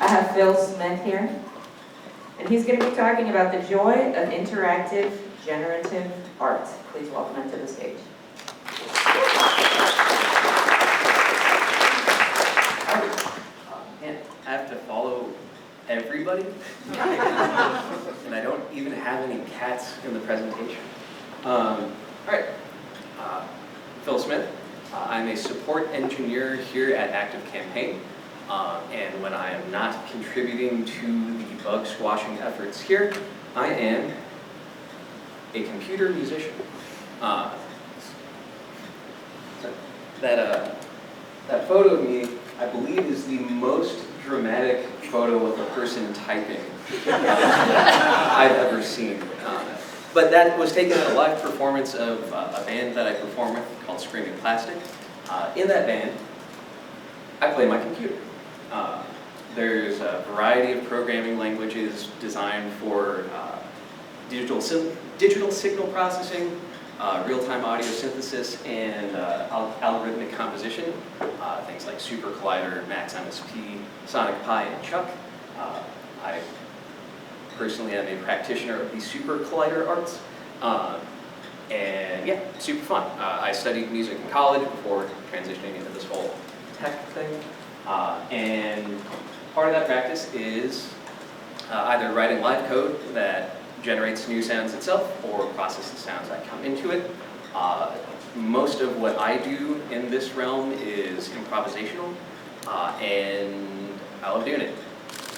I have Phil Smith here, and he's going to be talking about the joy of interactive generative art. Please welcome him to the stage. Man, I have to follow everybody, and I don't even have any cats in the presentation. All right, Phil Smith. I'm a support engineer here at ActiveCampaign, and when I am not contributing to the bug squashing efforts here, I am a computer musician. That photo of me, I believe, is the most dramatic photo of a person typing I've ever seen. But that was taken at a live performance of a band that I perform with called Screaming Plastic. In that band, I play my computer. There's a variety of programming languages designed for digital signal processing, real-time audio synthesis, and algorithmic composition. Things like Super Collider, Max MSP, Sonic Pi, and Chuck. I personally am a practitioner of the Super Collider arts. And yeah, super fun. I studied music in college before transitioning into this whole tech thing. And part of that practice is either writing live code that generates new sounds itself or processes sounds that come into it. Most of what I do in this realm is improvisational, and I love doing it.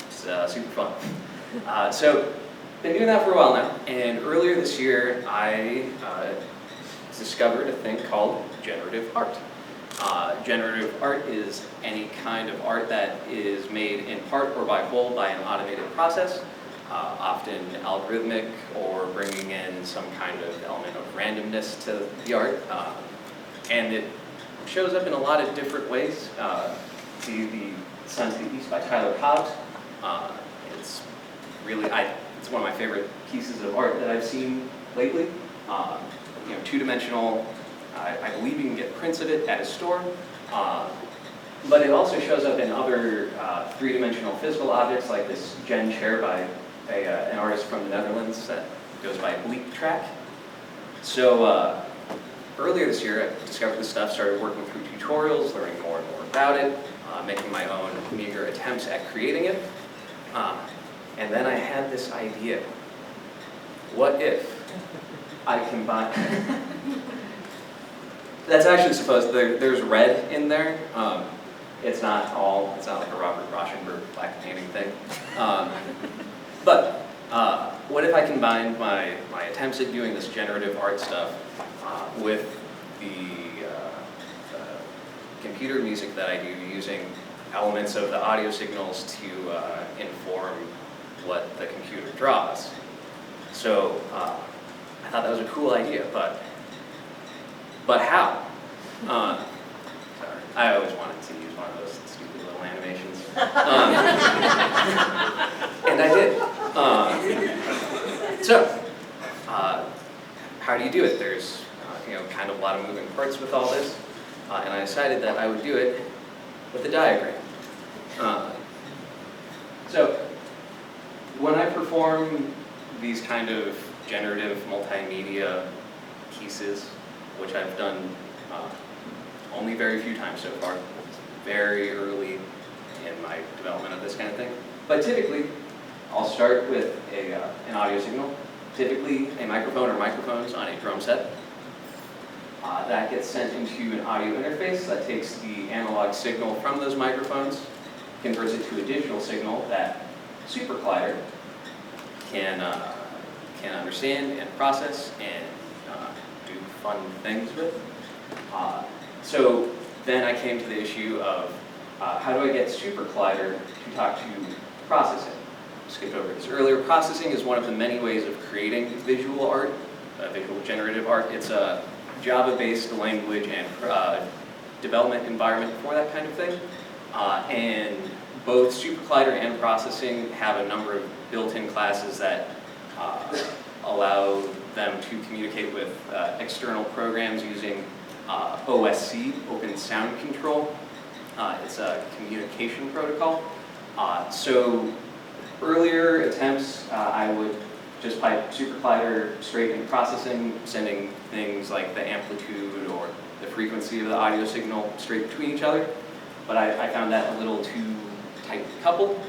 It's super fun. So, been doing that for a while now, and earlier this year I discovered a thing called generative art. Generative art is any kind of art that is made in part or by whole by an automated process, often algorithmic or bringing in some kind of element of randomness to the art. And it shows up in a lot of different ways. See the Sun to the East by Tyler Hobbs. It's really, it's one of my favorite pieces of art that I've seen lately. Two-dimensional. I believe you can get prints of it at a store. But it also shows up in other three-dimensional physical objects like this Gen chair by an artist from the Netherlands that goes by Bleak Track. So earlier this year I discovered this stuff, started working through tutorials, learning more and more about it, making my own meager attempts at creating it. And then I had this idea. What if I combine... That's actually supposed, there's red in there. It's not like a Robert Rauschenberg black painting thing. But what if I combined my attempts at doing this generative art stuff with the computer music that I do, using elements of the audio signals to inform what the computer draws. So I thought that was a cool idea, but how? Sorry, I always wanted to use one of those stupid little animations. And I did. How do you do it? There's kind of a lot of moving parts with all this. And I decided that I would do it with a diagram. So when I perform these kind of generative multimedia pieces, which I've done only very few times so far, very early in my development of this kind of thing. But typically, I'll start with an audio signal, typically a microphone or microphones on a drum set. That gets sent into an audio interface that takes the analog signal from those microphones, converts it to a digital signal that Super Collider can understand and process and do fun things with. So then I came to the issue of how do I get Super Collider to talk to processing? Skipped over this earlier. Processing is one of the many ways of creating visual art, visual generative art. It's a Java-based language and development environment for that kind of thing. And both Super Collider and processing have a number of built-in classes that allow them to communicate with external programs using OSC, Open Sound Control. It's a communication protocol. So earlier attempts, I would just pipe super collider straight into processing, sending things like the amplitude or the frequency of the audio signal straight between each other. But I found that a little too tightly coupled.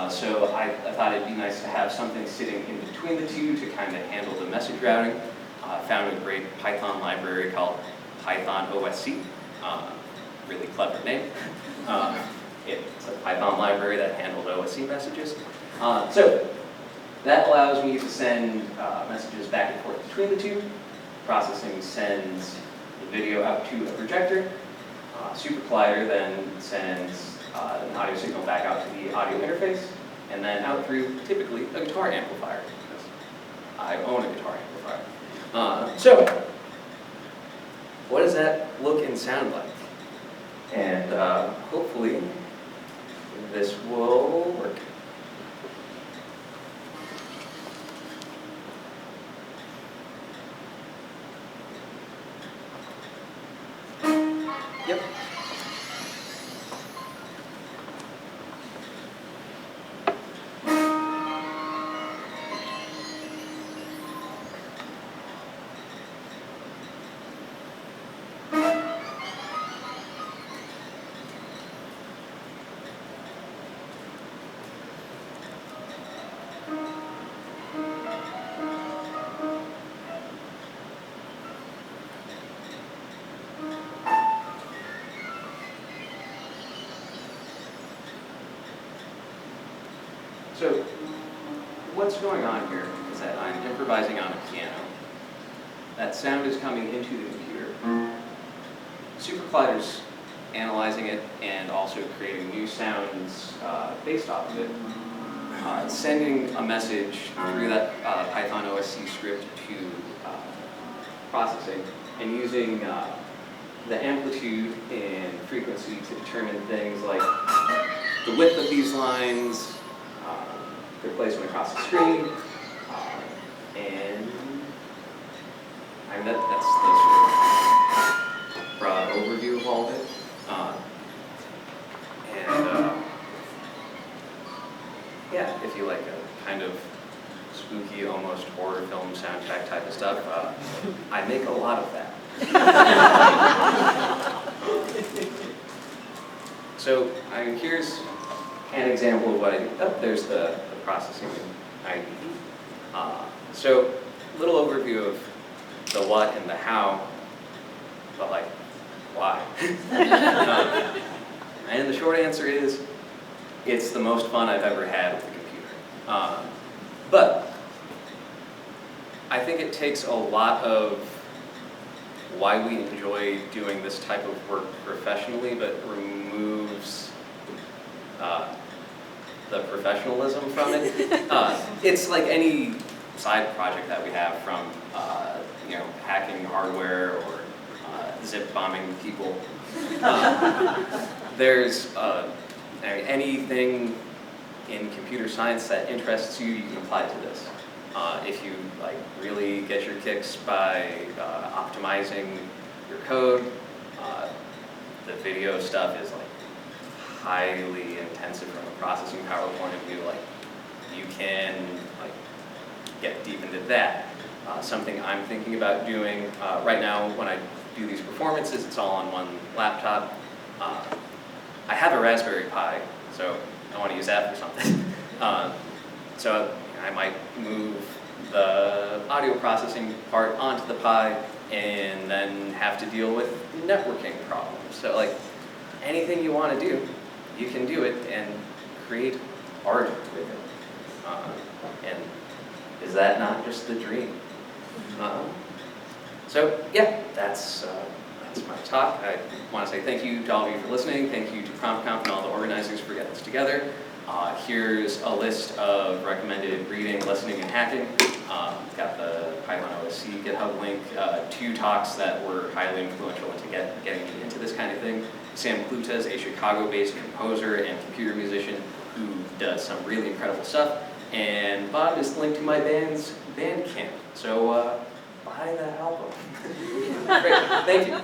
So I thought it'd be nice to have something sitting in between the two to kind of handle the message routing. Found a great Python library called Python OSC. Really clever name. It's a Python library that handled OSC messages. So that allows me to send messages back and forth between the two. Processing sends the video out to a projector. Super collider then sends an audio signal back out to the audio interface, and then out through typically a guitar amplifier, because I own a guitar amplifier. So what does that look and sound like? And hopefully this will work. Yep. So what's going on here is that I'm improvising on a piano. That sound is coming into the computer. Super collider's analyzing it and also creating new sounds based off of it. Sending a message through that Python OSC script to processing, and using the amplitude and frequency to determine things like the width of these lines, their placement across the screen, and I mean that's the sort of broad overview of all of it. Yeah, if you like a kind of spooky, almost horror film soundtrack type of stuff, I make a lot of that. So here's an example of what I do. Oh, there's the processing IDE. So little overview of the what and the how, but like, why? And the short answer is, it's the most fun I've ever had with the computer. But I think it takes a lot of why we enjoy doing this type of work professionally, but removes the professionalism from it. It's like any side project that we have, from hacking hardware or zip bombing people. There's anything in computer science that interests you, you can apply to this. If you really get your kicks by optimizing your code, the video stuff is highly intensive from a processing power point of view. You can get deep into that. Something I'm thinking about doing right now when I do these performances, it's all on one laptop. I have a Raspberry Pi, so I want to use that for something. So I might move the audio processing part onto the Pi and then have to deal with networking problems. So anything you want to do, you can do it and create art with it. And is that not just the dream? So yeah, that's my talk. I want to say thank you to all of you for listening. Thank you to PromptConf and all the organizers for getting this together. Here's a list of recommended reading, listening, and hacking. Got the Python OSC GitHub link, 2 talks that were highly influential into getting me into this kind of thing. Sam Kluta is a Chicago-based composer and computer musician who does some really incredible stuff. And Bob is linked to my band's Bandcamp. So buy that album. Great, thank you.